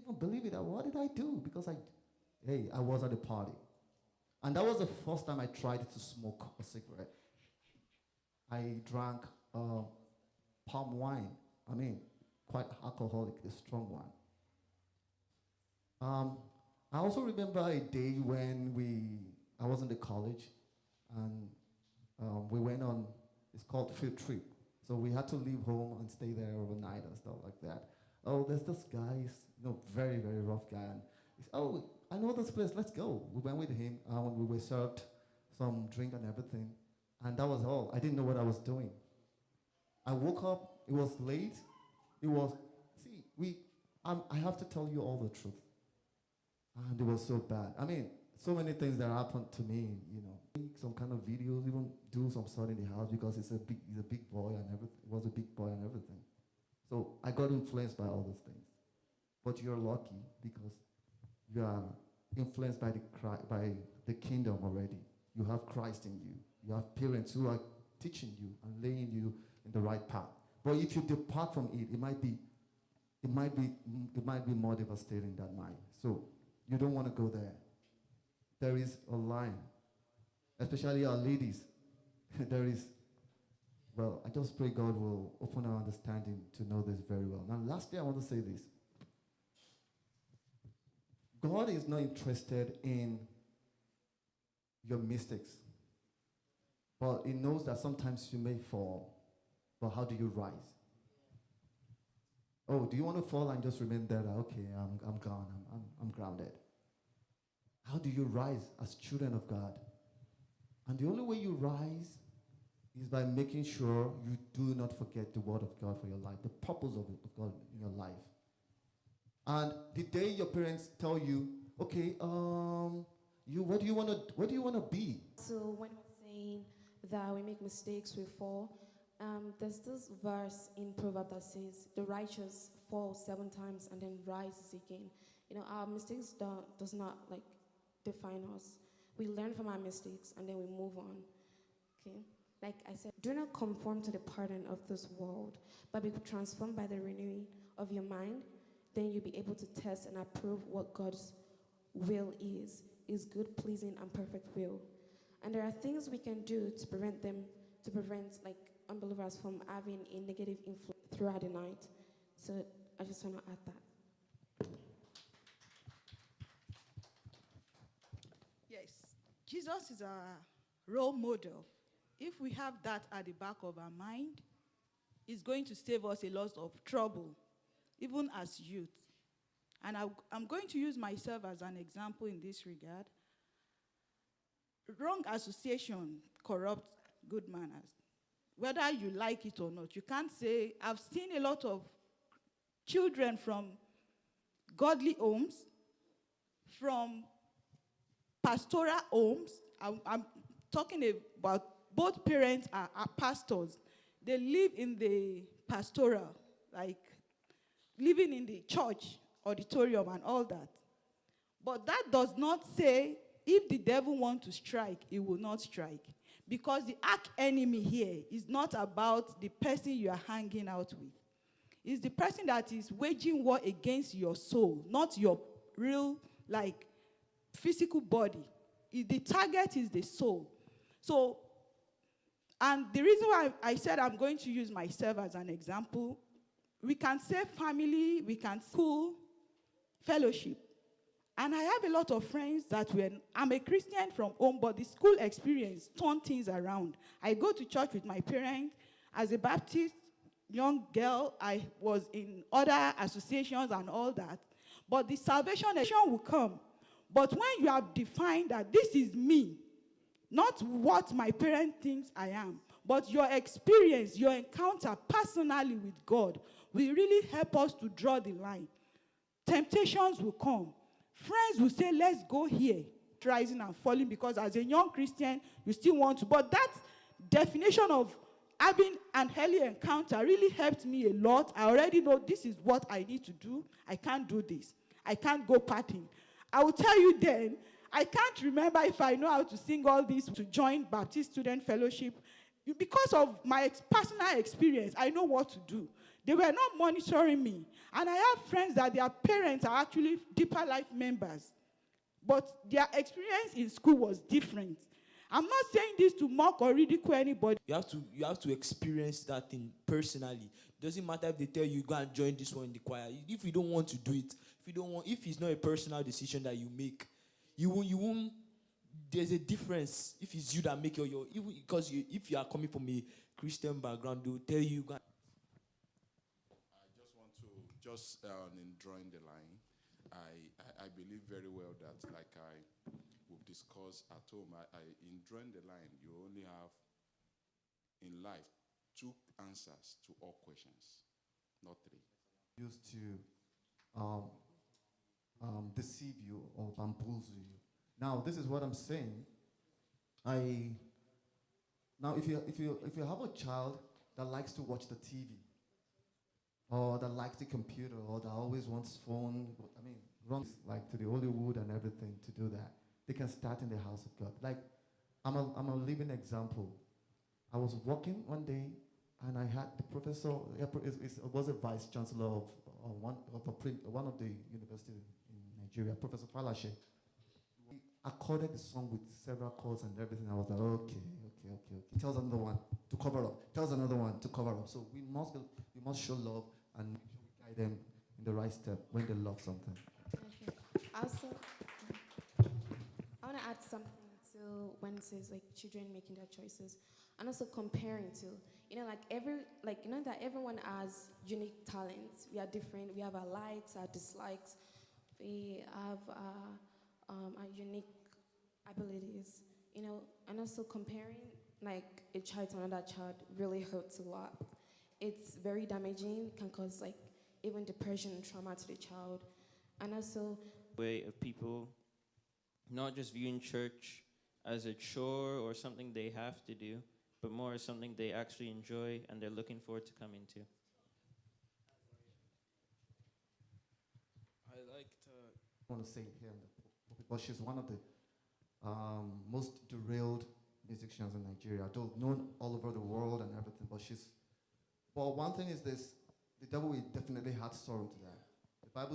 even believe it. What did I do? Because I was at a party. And that was the first time I tried to smoke a cigarette. I drank palm wine. I mean, quite alcoholic, a strong one. I also remember a day when I was in the college, and we went on, it's called field trip. So we had to leave home and stay there overnight and stuff like that. Oh, there's this guy, he's, very, very rough guy. And he said, oh, I know this place, let's go. We went with him, and we were served some drink and everything. And that was all. I didn't know what I was doing. I woke up, it was late. It was, I have to tell you all the truth. And it was so bad. I mean, so many things that happened to me, make some kind of videos, even do some sort in the house because he's a big boy and everything. He was a big boy and everything. So I got influenced by all those things. But you're lucky because you are influenced by the kingdom already. You have Christ in you. You have parents who are teaching you and laying you in the right path. But if you depart from it, it might be more devastating than mine. So you don't want to go there. There is a line, especially our ladies. There is, well, I just pray God will open our understanding to know this very well. Now, lastly, I want to say this. God is not interested in your mistakes, but He knows that sometimes you may fall, but how do you rise? Oh, do you want to fall and just remain there? Okay, I'm gone, I'm grounded. How do you rise as children of God? And the only way you rise is by making sure you do not forget the word of God for your life, the purpose of God in your life. And the day your parents tell you, okay, what do you want to be? So when we're saying that we make mistakes, we fall, there's this verse in Proverbs that says, the righteous fall 7 times and then rises again. Our mistakes does not define us. We learn from our mistakes and then we move on. Okay? Like I said, do not conform to the pattern of this world, but be transformed by the renewing of your mind. Then you'll be able to test and approve what God's will is good, pleasing, and perfect will. And there are things we can do to prevent unbelievers from having a negative influence throughout the night. So I just want to add that. Yes, Jesus is our role model. If we have that at the back of our mind, it's going to save us a lot of trouble, even as youth. And I'm going to use myself as an example in this regard. Wrong association corrupts good manners. Whether you like it or not, you can't say, I've seen a lot of children from godly homes, from pastoral homes. I'm talking about both parents are pastors. They live in the pastoral, like living in the church auditorium and all that. But that does not say if the devil wants to strike, he will not strike. Because the arch enemy here is not about the person you are hanging out with. It's the person that is waging war against your soul, not your real, physical body. The target is the soul. So, and the reason why I said I'm going to use myself as an example, we can say family, we can school, fellowship. And I have a lot of friends that I'm a Christian from home, but the school experience turned things around. I go to church with my parents. As a Baptist young girl, I was in other associations and all that. But the salvation will come. But when you have defined that this is me, not what my parent thinks I am, but your experience, your encounter personally with God will really help us to draw the line. Temptations will come. Friends will say, let's go here, rising and falling, because as a young Christian, you still want to. But that definition of having an early encounter really helped me a lot. I already know this is what I need to do. I can't do this. I can't go partying. I will tell you then, I can't remember if I know how to sing all this to join Baptist Student Fellowship. Because of my personal experience, I know what to do. They were not monitoring me. And I have friends that their parents are actually Deeper Life members. But their experience in school was different. I'm not saying this to mock or ridicule anybody. You have to experience that thing personally. Doesn't matter if they tell you go and join this one in the choir. If you don't want to do it, if it's not a personal decision that you make, you won't. There's a difference if it's you that make because if you are coming from a Christian background, they'll tell you. I just want to in drawing the line. I believe very well that we've discussed at home. In drawing the line, you only have in life 2 answers to all questions, not 3. Used to deceive you or bamboozle you. Now, this is what I'm saying. Now, if you have a child that likes to watch the TV, or that likes the computer, or that always wants phone, runs like to the Hollywood and everything to do that, they can start in the house of God. Like, I'm a living example. I was walking one day, and I had the professor. Was a vice chancellor of one of the universities in Nigeria, Professor Falashe. He accorded the song with several chords and everything. I was like, okay. Tells another one to cover up. Tells another one to cover up. So we must show love and make sure we guide them in the right step when they love something. Okay. Also, I want to add something to when it says like children making their choices, and also comparing to, that everyone has unique talents. We are different. We have our likes, our dislikes. We have our unique abilities. And also comparing like a child to another child really hurts a lot. It's very damaging. Can cause like even depression and trauma to the child, and also way of people not just viewing church as a chore or something they have to do, but more as something they actually enjoy and they're looking forward to coming to. I want to say it here, because she's one of the most derailed musicians in Nigeria, though known all over the world and everything. But one thing is this: the devil will definitely add sorrow to that. The Bible